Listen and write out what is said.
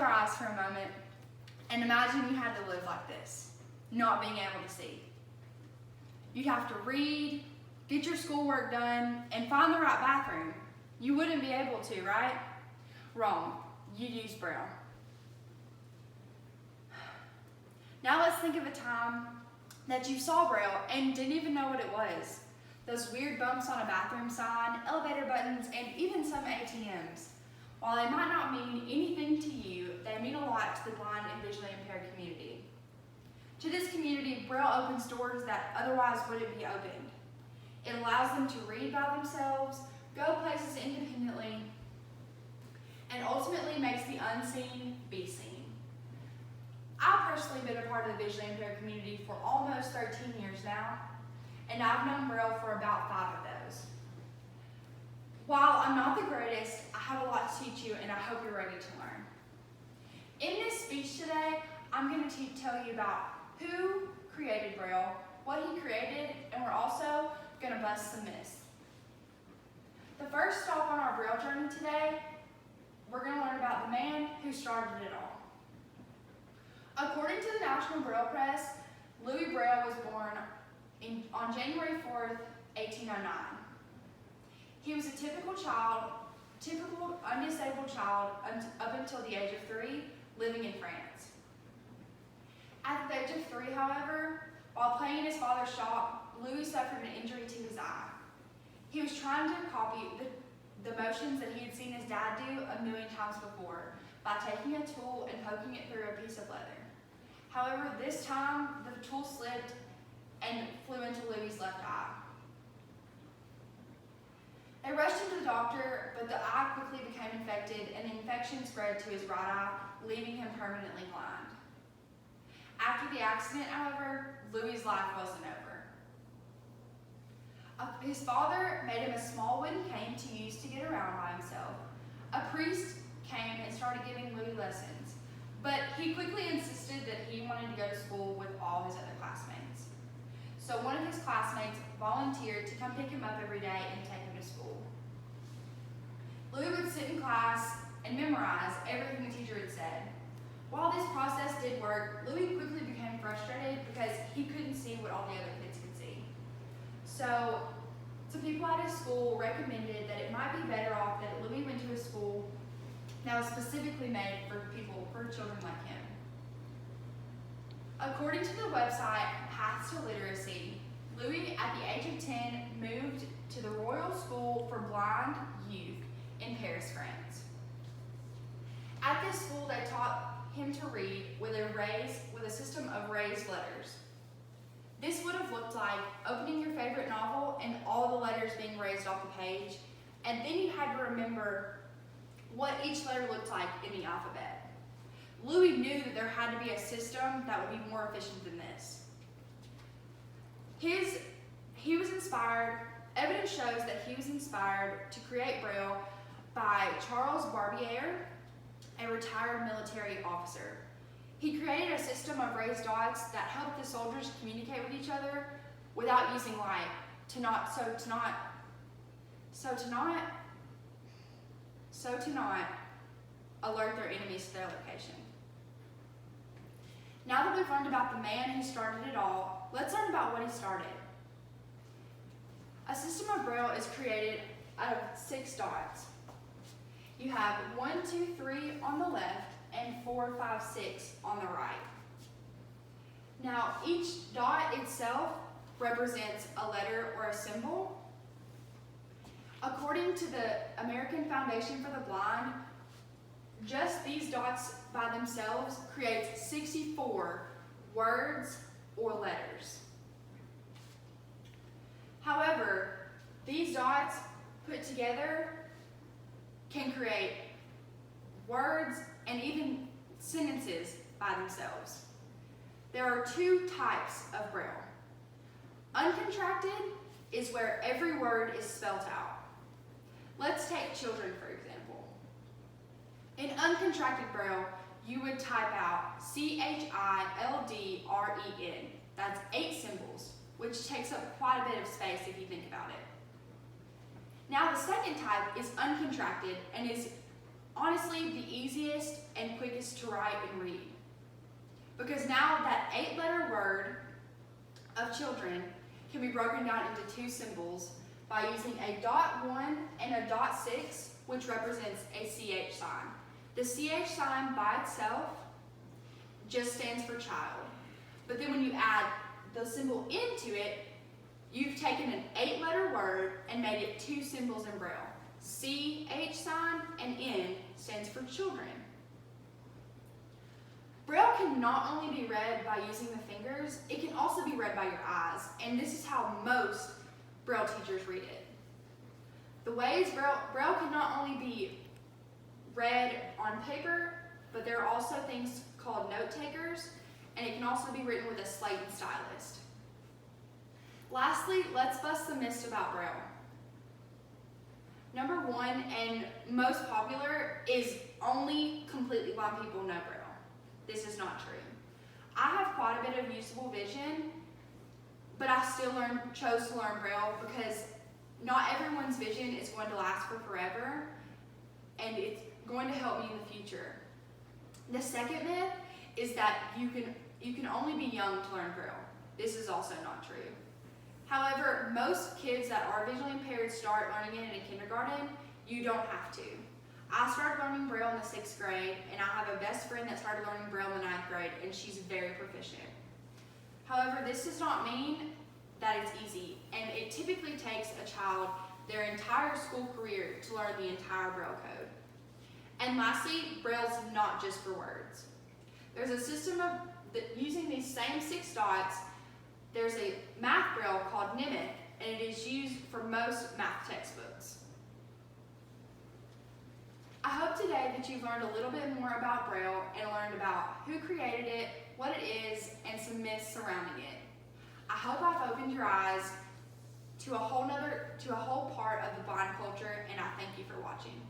your eyes for a moment and imagine you had to live like this, not being able to see. You'd have to read, get your schoolwork done, and find the right bathroom. You wouldn't be able to, right? Wrong. You'd use Braille. Now let's think of a time that you saw Braille and didn't even know what it was. Those weird bumps on a bathroom sign, elevator buttons, and even some ATMs. While they might not mean anything to you, they mean a lot to the blind and visually impaired community. To this community, Braille opens doors that otherwise wouldn't be opened. It allows them to read by themselves, go places independently, and ultimately makes the unseen be seen. I've personally been a part of the visually impaired community for almost 13 years now, and I've known Braille for about 5 of those. While I'm not the greatest, I have a lot to teach you, and I hope you're ready to learn. In this speech today, I'm going to tell you about who created Braille, what he created, and we're also going to bust some myths. The first stop on our Braille journey today, we're going to learn about the man who started it all. According to the National Braille Press, Louis Braille was born on January 4th, 1809. He was a typical undisabled child up until the age of 3, living in France. At the age of 3, however, while playing in his father's shop, Louis suffered an injury to his eye. He was trying to copy the motions that he had seen his dad do a million times before by taking a tool and poking it through a piece of leather. However, this time, the tool slipped and flew into Louis' left eye. They rushed him to the doctor, but the eye quickly became infected and the infection spread to his right eye, leaving him permanently blind. After the accident, however, Louis' life wasn't over. His father made him a small wooden cane to use to get around by himself. A priest came and started giving Louis lessons, but he quickly insisted that he wanted to go to school with all his other classmates. So one of his classmates volunteered to come pick him up every day and take him to school. Louis would sit in class and memorize everything the teacher had said. While this process did work, Louis quickly became frustrated because he couldn't see what all the other kids could see. So some people at his school recommended that it might be better off that Louis went to a school that was specifically made for children like him. According to the website Paths to Literacy, Louis, at the age of 10, moved to the Royal School for Blind Youth in Paris, France. At this school, they taught him to read with a system of raised letters. This would have looked like opening your favorite novel and all the letters being raised off the page, and then you had to remember what each letter looked like in the alphabet. Louis knew that there had to be a system that would be more efficient than this. He was inspired, evidence shows that he was inspired to create Braille by Charles Barbier, a retired military officer. He created a system of raised dots that helped the soldiers communicate with each other without using light to not alert their enemies to their location. Now that we've learned about the man who started it all, let's learn about what he started. A system of Braille is created out of 6 dots. You have 1, 2, 3 on the left and 4, 5, 6 on the right. Now, each dot itself represents a letter or a symbol. According to the American Foundation for the Blind, just these dots by themselves create 64 words or letters. However, these dots put together can create words and even sentences by themselves. There are 2 types of Braille. Uncontracted is where every word is spelled out. Let's take children, for example. In uncontracted Braille, you would type out CHILDREN. That's 8 symbols, which takes up quite a bit of space if you think about it. Now the second type is uncontracted and is honestly the easiest and quickest to write and read. Because now that 8-letter word of children can be broken down into 2 symbols by using a .1 and a .6, which represents a CH sign. The CH sign by itself just stands for child. But then when you add the symbol into it, you've taken an 8-letter word and made it 2 symbols in Braille. CH sign and N stands for children. Braille can not only be read by using the fingers, it can also be read by your eyes, and this is how most Braille teachers read it. The ways Braille can not only be read on paper, but there are also things called note takers, and it can also be written with a slate and stylus. Lastly, let's bust the myths about Braille. Number 1 and most popular is only completely blind people know Braille. This is not true. I have quite a bit of usable vision, but I still chose to learn Braille because not everyone's vision is going to last for forever, and it's going to help me in the future. The second myth is that you can only be young to learn Braille. This is also not true. However, most kids that are visually impaired start learning it in kindergarten. You don't have to. I started learning Braille in the 6th grade, and I have a best friend that started learning Braille in the 9th grade, and she's very proficient. However, this does not mean that it's easy, and it typically takes a child their entire school career to learn the entire Braille code. And lastly, Braille's not just for words. There's a system of using these same 6 dots. There's a math Braille called Nimic, and it is used for most math textbooks. I hope today that you've learned a little bit more about Braille and learned about who created it, what it is, and some myths surrounding it. I hope I've opened your eyes to a whole part of the blind culture, and I thank you for watching.